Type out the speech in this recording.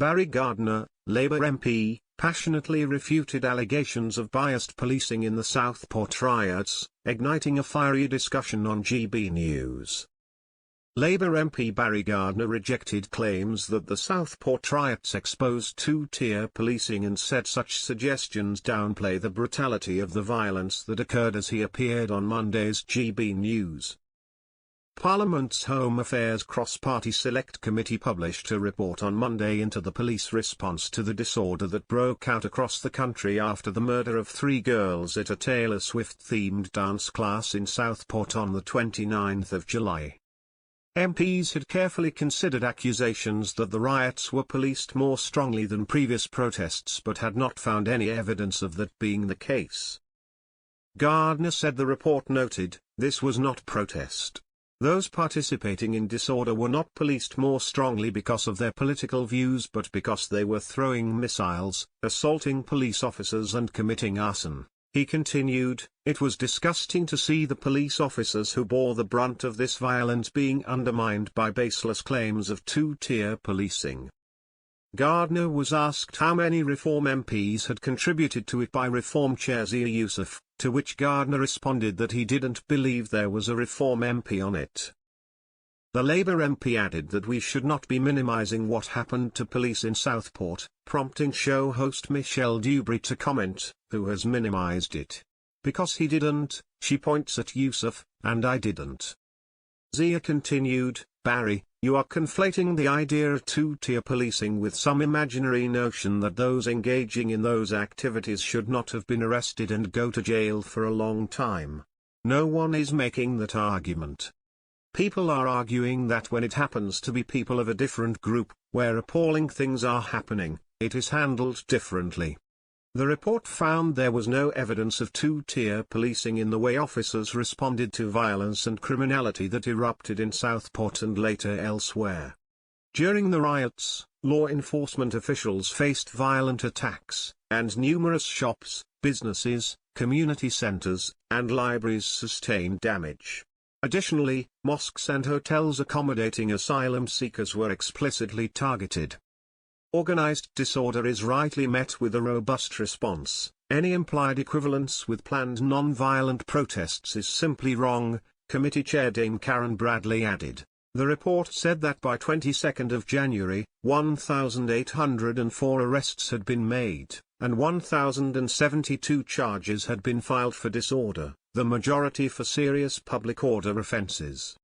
Barry Gardiner, Labour MP, passionately refuted allegations of biased policing in the Southport riots, igniting a fiery discussion on GB News. Labour MP Barry Gardiner rejected claims that the Southport riots exposed two-tier policing and said such suggestions downplay the brutality of the violence that occurred, as he appeared on Monday's GB News. Parliament's Home Affairs Cross-Party Select Committee published a report on Monday into the police response to the disorder that broke out across the country after the murder of 3 girls at a Taylor Swift-themed dance class in Southport on the 29th of July. MPs had carefully considered accusations that the riots were policed more strongly than previous protests, but had not found any evidence of that being the case. Gardiner said the report noted, "This was not protest. Those participating in disorder were not policed more strongly because of their political views, but because they were throwing missiles, assaulting police officers and committing arson." He continued, "It was disgusting to see the police officers who bore the brunt of this violence being undermined by baseless claims of two-tier policing." Gardiner was asked how many Reform MPs had contributed to it by Reform Chair Yusef, to which Gardiner responded that he didn't believe there was a Reform MP on it. The Labour MP added that we should not be minimising what happened to police in Southport, prompting show host Michelle Dewberry to comment, "Who has minimised it? Because he didn't," she points at Yusef, "and I didn't." Zia continued, "Barry, you are conflating the idea of two-tier policing with some imaginary notion that those engaging in those activities should not have been arrested and go to jail for a long time. No one is making that argument. People are arguing that when it happens to be people of a different group, where appalling things are happening, it is handled differently." The report found there was no evidence of two-tier policing in the way officers responded to violence and criminality that erupted in Southport and later elsewhere. During the riots, law enforcement officials faced violent attacks, and numerous shops, businesses, community centers, and libraries sustained damage. Additionally, mosques and hotels accommodating asylum seekers were explicitly targeted. Organized disorder is rightly met with a robust response. Any implied equivalence with planned non-violent protests is simply wrong, Committee Chair Dame Karen Bradley added. The report said that by 22nd of January, 1,804 arrests had been made, and 1,072 charges had been filed for disorder, the majority for serious public order offenses.